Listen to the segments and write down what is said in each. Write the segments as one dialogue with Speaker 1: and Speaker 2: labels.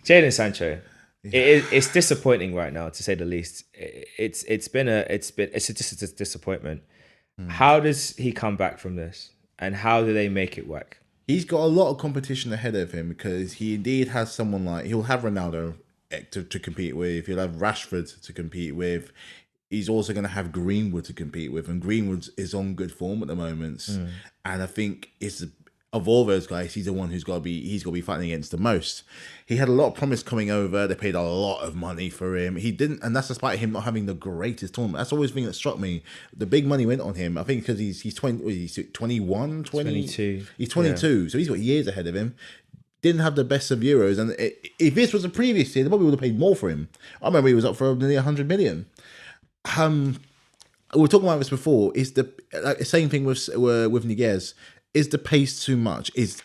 Speaker 1: Jadon Sancho. It's disappointing right now, to say the least. It's just a disappointment. How does he come back from this, and how do they make it work?
Speaker 2: He's got a lot of competition ahead of him because he indeed has someone like he'll have Ronaldo to compete with. He'll have Rashford to compete with. He's also going to have Greenwood to compete with, and Greenwood is on good form at the moment. And I think it's of all those guys, he's the one he's got to be fighting against the most. He had a lot of promise coming over. They paid a lot of money for him. He didn't, and that's despite him not having the greatest tournament. That's always the thing that struck me. The big money went on him. I think because he's 20, he's 21, 20?
Speaker 1: 22.
Speaker 2: He's 22, so he's got years ahead of him. Didn't have the best of Euros, and if this was a previous year, they probably would have paid more for him. I remember he was up for nearly 100 million. We were talking about this before. Is the same thing with Niguez? Is the pace too much? Is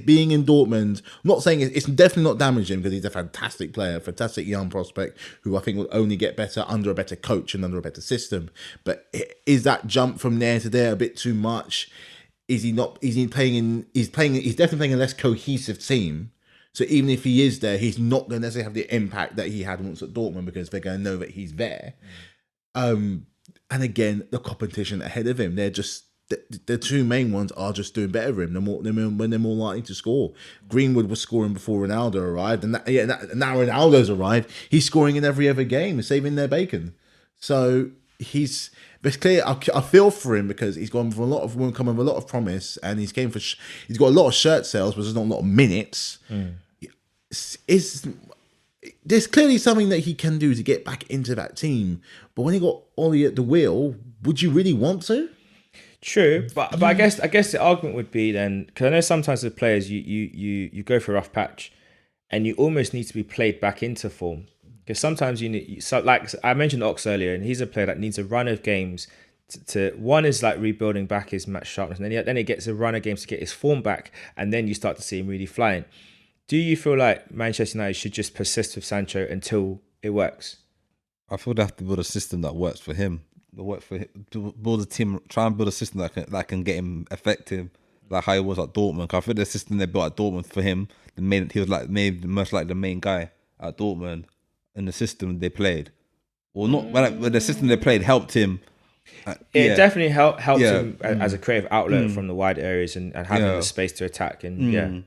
Speaker 2: being in Dortmund? I'm not saying it's definitely not damaging because he's a fantastic player, fantastic young prospect who I think will only get better under a better coach and under a better system. But is that jump from there to there a bit too much? Is he not? Is he playing in? He's definitely playing a less cohesive team. So even if he is there, he's not going to necessarily have the impact that he had once at Dortmund because they're going to know that he's there. And again, the competition ahead of him, they're just. The two main ones are just doing better for him. When they're more likely to score. Greenwood was scoring before Ronaldo arrived, and now Ronaldo's arrived. He's scoring in every other game, saving their bacon. So it's clear. I feel for him because he's gone from come with a lot of promise, and he's got a lot of shirt sales, but there's not a lot of minutes. There's clearly something that he can do to get back into that team, but when he got Ollie at the wheel, would you really want to?
Speaker 1: True, but I guess the argument would be then, because I know sometimes with players you go for a rough patch, and you almost need to be played back into form. Because sometimes like I mentioned Ox earlier, and he's a player that needs a run of games to one is like rebuilding back his match sharpness, and then he gets a run of games to get his form back, and then you start to see him really flying. Do you feel like Manchester United should just persist with Sancho until it works?
Speaker 3: I feel they have to build a system that works for him. To build a team, try and build a system that can get him effective, like how he was at Dortmund. 'Cause I think the system they built at Dortmund for him, he was like maybe most like the main guy at Dortmund, and the system they played, or not. But the system they played helped him.
Speaker 1: It definitely helped him as a creative outlet from the wide areas and having the space to attack and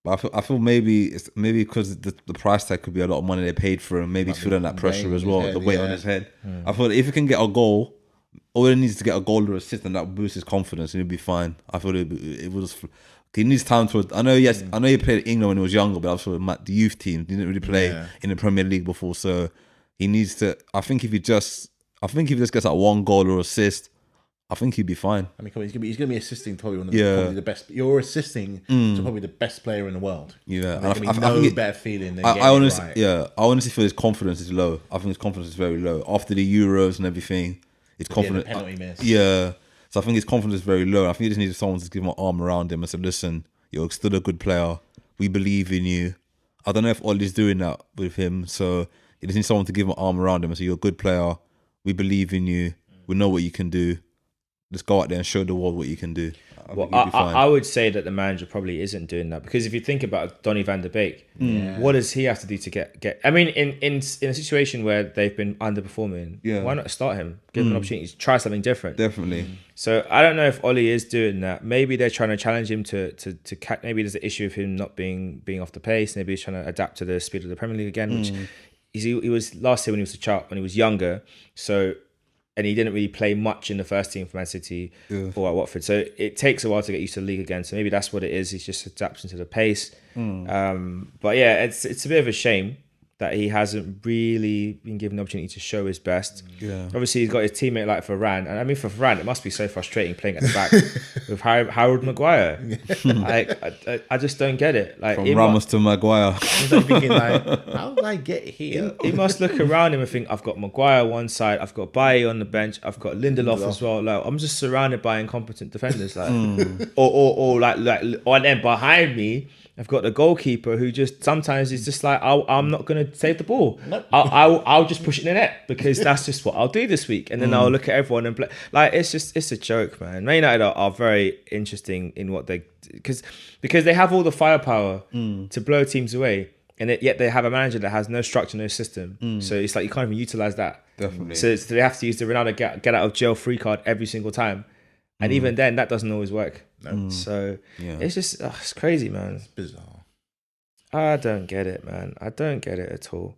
Speaker 3: But I feel maybe it's because the price tag could be a lot of money they paid for him. Maybe he's feeling that pressure as well, the weight on his head. I thought if he can get a goal, all he needs to get a goal or assist, and that boosts his confidence, and he'll be fine. I thought it was. He needs time to. I know he played in England when he was younger, but I thought the youth team didn't really play in the Premier League before, so he needs to. I think if he just gets that one goal or assist, I think he'd be fine.
Speaker 2: I mean, he's gonna be assisting probably probably the best. You're assisting to probably the best player in the world.
Speaker 3: Yeah,
Speaker 2: and I think better feeling than getting
Speaker 3: honestly,
Speaker 2: it right.
Speaker 3: I honestly feel his confidence is low. I think his confidence is very low after the Euros and everything. His confidence,
Speaker 2: the penalty miss.
Speaker 3: So I think his confidence is very low. I think he just needs someone to give him an arm around him and say, "Listen, you're still a good player. We believe in you." I don't know if Ollie's doing that with him, so he just needs someone to give him an arm around him and say, "You're a good player. We believe in you. We know what you can do. Just go out there and show the world what you can do."
Speaker 1: I would say that the manager probably isn't doing that, because if you think about Donny van de Beek, what does he have to do to get? I mean, in a situation where they've been underperforming, why not start him? Give him an opportunity to try something different.
Speaker 3: Definitely.
Speaker 1: So I don't know if Ollie is doing that. Maybe they're trying to challenge him to maybe there's an issue of him not being off the pace. Maybe he's trying to adapt to the speed of the Premier League again, which he was last year when he was younger. So. And he didn't really play much in the first team for Man City or at Watford. So it takes a while to get used to the league again. So maybe that's what it is. He's just adapting to the pace. But yeah, it's a bit of a shame that he hasn't really been given the opportunity to show his best. Obviously, he's got his teammate like Varane. And I mean, for Varane, it must be so frustrating playing at the back with Harold Maguire. I just don't get it. Like
Speaker 3: From Ramos to Maguire.
Speaker 1: He's like thinking like,
Speaker 2: how did I get here?
Speaker 1: He must look around him and think, I've got Maguire one side, I've got Bailly on the bench, I've got Lindelof as well. Like I'm just surrounded by incompetent defenders. Like, or then behind me, I've got the goalkeeper who just sometimes is just like, I'm not going to save the ball. I'll just push it in the net because that's just what I'll do this week. And then I'll look at everyone and play. Like, it's a joke, man. Man United are very interesting in what because they have all the firepower to blow teams away. and yet they have a manager that has no structure, no system. So it's like you can't even utilize that.
Speaker 3: Definitely.
Speaker 1: So they have to use the Ronaldo get out of jail free card every single time, and even then that doesn't always work. So it's just it's crazy, man.
Speaker 2: Bizarre.
Speaker 1: I don't get it, man. I don't get it at all.